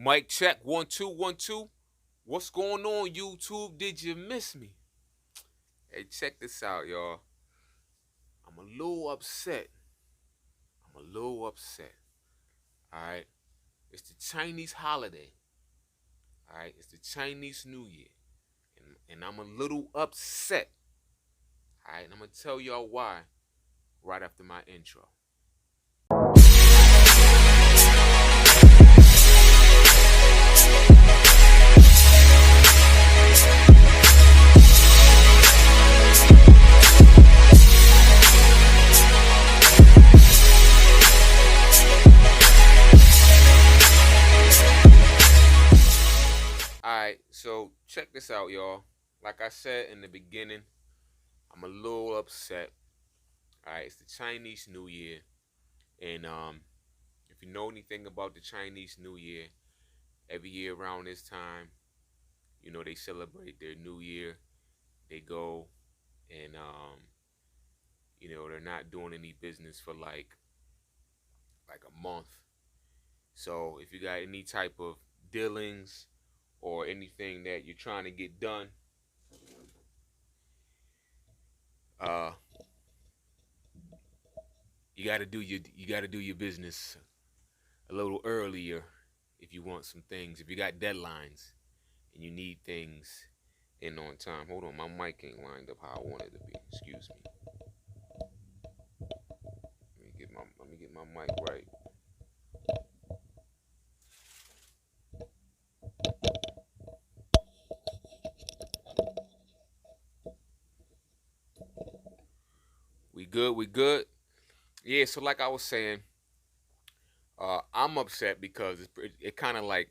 Mic check, 1 2 1 2. What's going on, YouTube? Did you miss me? Hey, check this out, y'all. I'm a little upset. All right. It's the Chinese holiday. All right. It's the Chinese New Year. And I'm a little upset. All right. And I'm going to tell y'all why right after my intro. Alright, so check this out, y'all. Like I said in the beginning, I'm a little upset. Alright, it's the Chinese New Year. And if you know anything about the Chinese New Year, every year around this time, they celebrate their New Year. They go and they're not doing any business for like a month. So if you got any type of dealings or anything that you're trying to get done, uh you gotta do your business a little earlier if you want some things. If you got deadlines and you need things in on time. Hold on, my mic ain't lined up how I want it to be. Excuse me. Let me get my mic right. We good, we good. Yeah, so like I was saying, I'm upset because it kind of like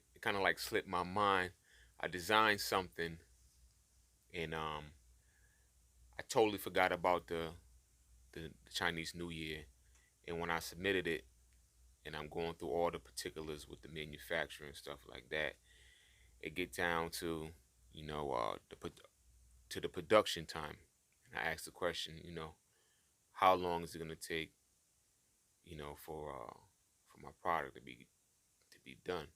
slipped my mind. I designed something and I totally forgot about the Chinese New Year. And when I submitted it, and I'm going through all the particulars with the manufacturer and stuff like that, it get down to to the production time. And I asked the question, how long is it gonna take, for my product to be done?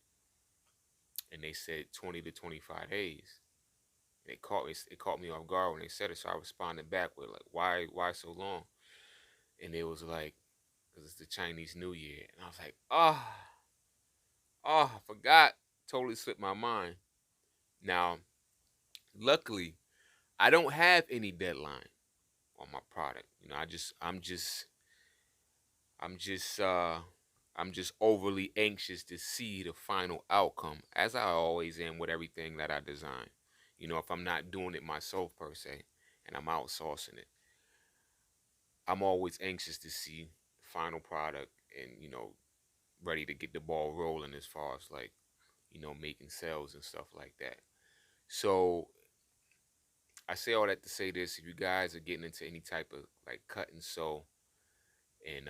And they said 20 to 25 days. It caught me off guard when they said it, so I responded back with like, why so long? And it was like, because it's the Chinese New Year, and I was like, I forgot, totally slipped my mind. Now, luckily, I don't have any deadline on my product. I'm just overly anxious to see the final outcome, as I always am with everything that I design. If I'm not doing it myself per se, and I'm outsourcing it, I'm always anxious to see the final product and ready to get the ball rolling as far as like making sales and stuff like that. So I say all that to say this: if you guys are getting into any type of like cut and sew, and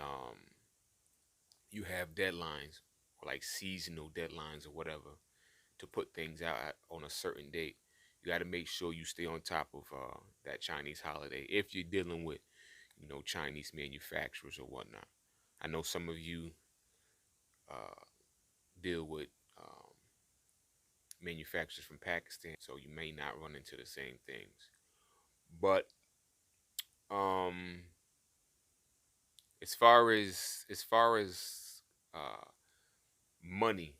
you have deadlines or like seasonal deadlines or whatever to put things out on a certain date, you got to make sure you stay on top of that Chinese holiday if you're dealing with Chinese manufacturers or whatnot. I know some of you uh, deal with manufacturers from Pakistan, so you may not run into the same things. But um, as far as money,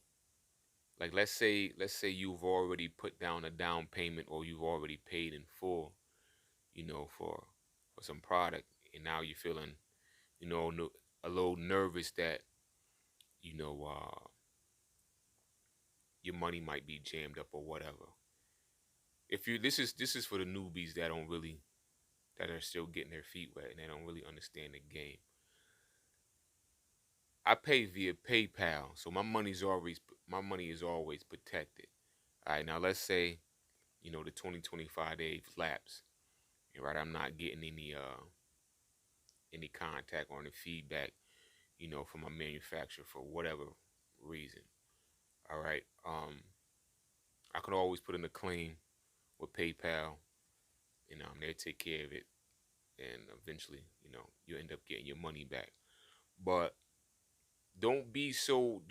like let's say you've already put down a down payment or you've already paid in full, for some product, and now you're feeling, a little nervous that you know your money might be jammed up or whatever. If you this is for the newbies that are still getting their feet wet and they don't really understand the game. I pay via PayPal, so my money is always protected. All right, now let's say the 2025 days lapse. Right, I'm not getting any contact or any feedback, from my manufacturer for whatever reason. All right, I could always put in a claim with PayPal, and they take care of it, and eventually, you end up getting your money back. But don't be so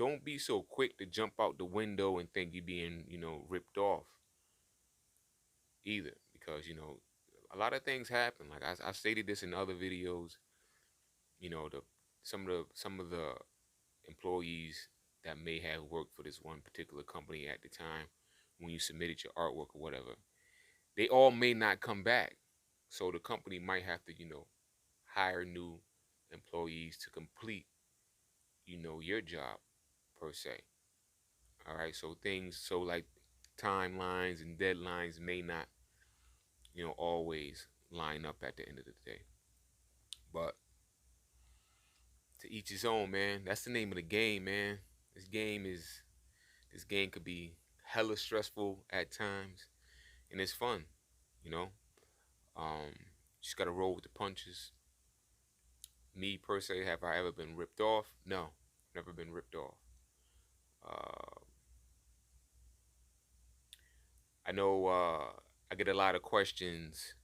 quick to jump out the window and think you're being, ripped off either, because a lot of things happen. Like I stated this in other videos. The some of the employees that may have worked for this one particular company at the time when you submitted your artwork or whatever, they all may not come back. So the company might have to, hire new employees to complete, your job per se. All right. So like timelines and deadlines may not, always line up at the end of the day. But to each his own, man. That's the name of the game, man. This game is this game could be hella stressful at times, and it's fun, you know. Just gotta roll with the punches. Me per se, have I ever been ripped off? No, never been ripped off. Uh, I know I get a lot of questions.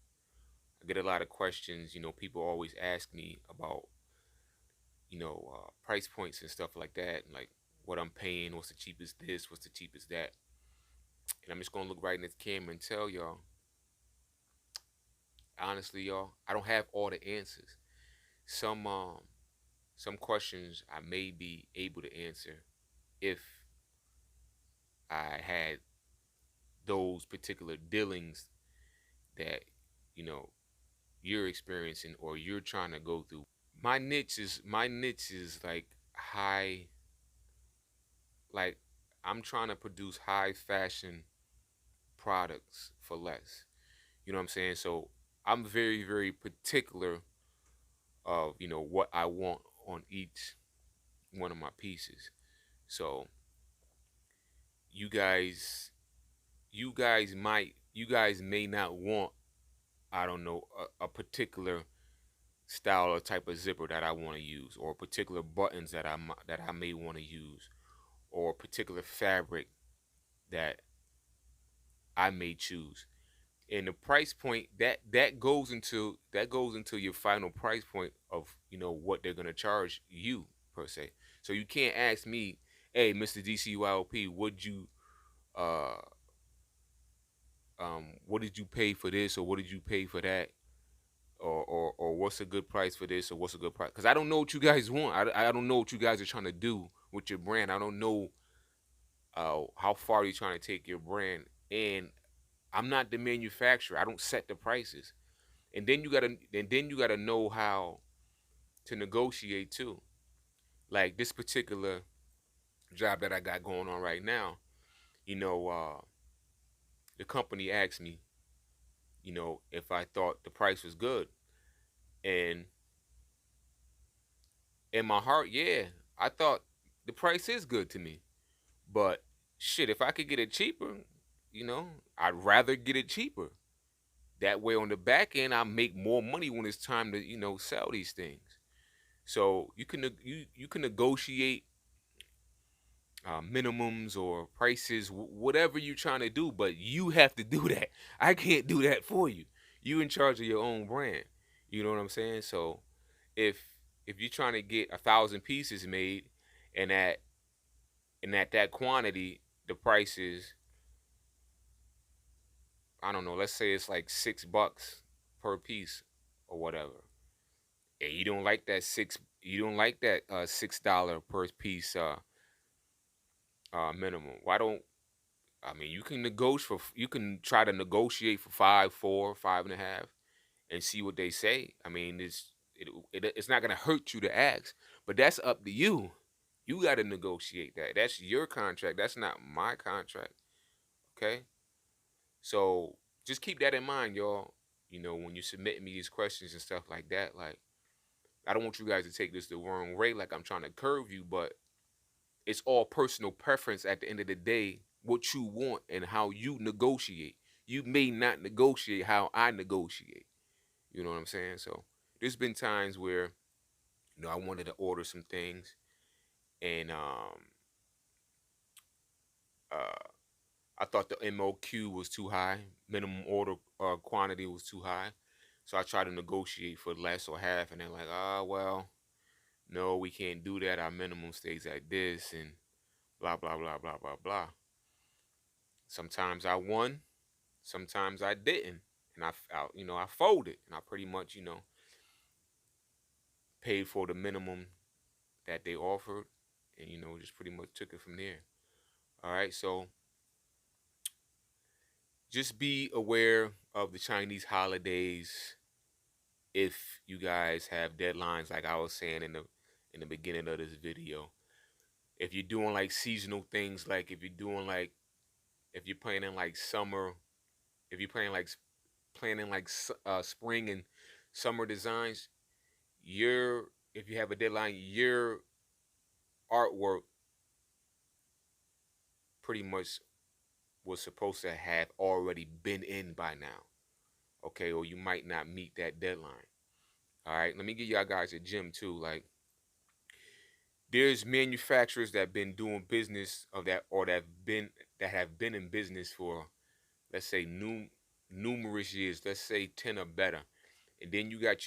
I get a lot of questions. People always ask me about, price points and stuff like that, and like what I'm paying, what's the cheapest this, what's the cheapest that. And I'm just gonna look right in the camera and tell y'all, honestly, y'all, I don't have all the answers. Some some questions I may be able to answer if I had those particular dealings that you know you're experiencing or you're trying to go through. My niche is like high, like I'm trying to produce high fashion products for less. You know what I'm saying? So I'm very, very particular of, what I want on each one of my pieces. So you guys you guys may not want, I don't know, a particular style or type of zipper that I want to use, or particular buttons that I may want to use, or particular fabric that I may choose. And the price point that goes into your final price point of, what they're gonna charge you per se. So you can't ask me, hey, Mr. DCYOP, uh what did you pay for this, or what did you pay for that, or what's a good price for this, or what's a good price? Because I don't know what you guys want. I don't know what you guys are trying to do with your brand. I don't know how far you're trying to take your brand, and I'm not the manufacturer. I don't set the prices. And then you gotta know how to negotiate too. Like this particular job that I got going on right now, you know, the company asked me, if I thought the price was good. And in my heart, yeah, I thought the price is good to me. But shit, if I could get it cheaper, I'd rather get it cheaper. That way on the back end, I make more money when it's time to, sell these things. So you can negotiate minimums or prices, whatever you're trying to do, but you have to do that. I can't do that for you. You in charge of your own brand. You know what I'm saying? So if if you're trying to get 1,000 pieces made, and at that quantity, the price is, I don't know, let's say it's like $6 per piece or whatever. And you don't like that $6 per piece minimum. Why don't I mean, you can try to negotiate for 5, 4, 5.5, and see what they say. I mean, it's not gonna hurt you to ask, but that's up to you. You got to negotiate that. That's your contract. That's not my contract. Okay, so just keep that in mind, y'all. When you submit me these questions and stuff like that, like I don't want you guys to take this the wrong way, like I'm trying to curve you, but it's all personal preference at the end of the day, what you want and how you negotiate. You may not negotiate how I negotiate. You know what I'm saying? So there's been times where, I wanted to order some things, and uh I thought the MOQ was too high, minimum order quantity was too high. So I tried to negotiate for less or half, and they're like, well, no, we can't do that. Our minimum stays at this, and blah blah blah blah blah blah. Sometimes I won, sometimes I didn't, and I folded, and I pretty much paid for the minimum that they offered, and just pretty much took it from there. All right, so just be aware of the Chinese holidays. If you guys have deadlines, like I was saying in the beginning of this video, if you're doing like seasonal things, like if you're planning like summer, if you're planning like spring and summer designs, if you have a deadline, your artwork pretty much was supposed to have already been in by now. Okay, or you might not meet that deadline. All right, let me give y'all guys a gem too. Like, there's manufacturers that have been doing business of that, or that have been in business for, let's say, numerous years. Let's say 10 or better. And then you got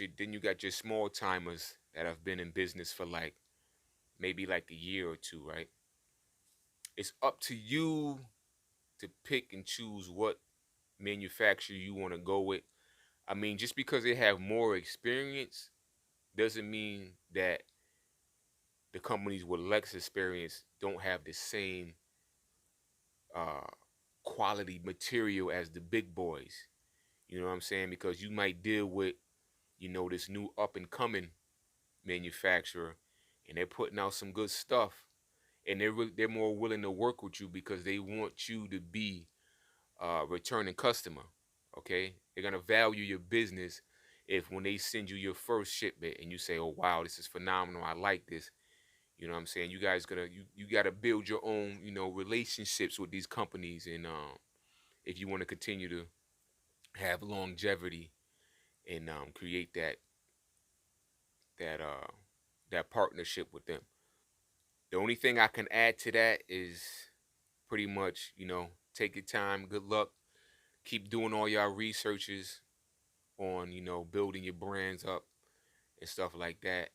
your small timers that have been in business for like maybe like a year or two, right? It's up to you to pick and choose what manufacturer you want to go with. I mean, just because they have more experience doesn't mean that the companies with less experience don't have the same quality material as the big boys. You know what I'm saying? Because you might deal with, this new up and coming manufacturer, and they're putting out some good stuff, and they're more willing to work with you because they want you to be a returning customer. Okay, they're gonna value your business if when they send you your first shipment and you say, "Oh wow, this is phenomenal. I like this." You know what I'm saying? You guys you gotta build your own relationships with these companies, and if you want to continue to have longevity and create that that partnership with them. The only thing I can add to that is pretty much take your time. Good luck. Keep doing all y'all researches on building your brands up and stuff like that,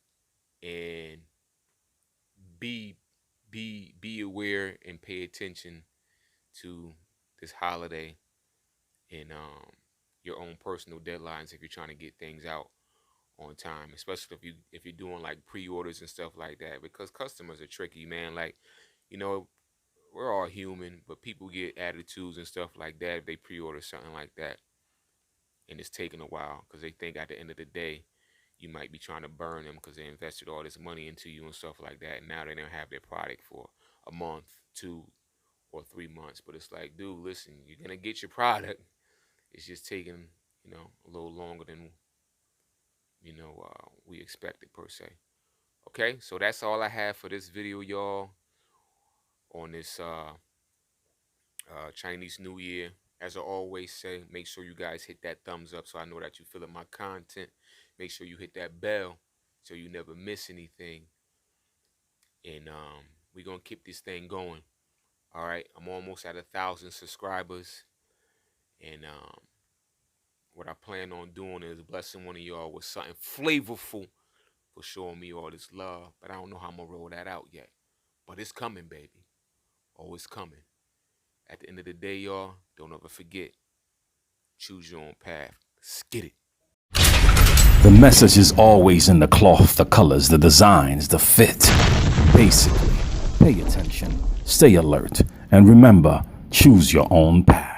and be aware and pay attention to this holiday and your own personal deadlines if you're trying to get things out on time, especially if you're doing like pre-orders and stuff like that, because customers are tricky, man. Like, we're all human, but people get attitudes and stuff like that if they pre-order something like that and it's taking a while, because they think at the end of the day you might be trying to burn them because they invested all this money into you and stuff like that, and now they don't have their product for a month, 2 or 3 months. But it's like, dude, listen, you're gonna get your product. It's just taking a little longer than we expected, per se. Okay, so that's all I have for this video, y'all, on this Chinese New Year. As I always say, make sure you guys hit that thumbs up so I know that you're feeling my content. Make sure you hit that bell so you never miss anything. And we're going to keep this thing going. All right, I'm almost at 1,000 subscribers. And what I plan on doing is blessing one of y'all with something flavorful for showing me all this love. But I don't know how I'm going to roll that out yet. But it's coming, baby. Oh, it's coming. At the end of the day, y'all, don't ever forget, choose your own path. Let's get it. The message is always in the cloth, the colors, the designs, the fit. Basically, pay attention, stay alert, and remember, choose your own path.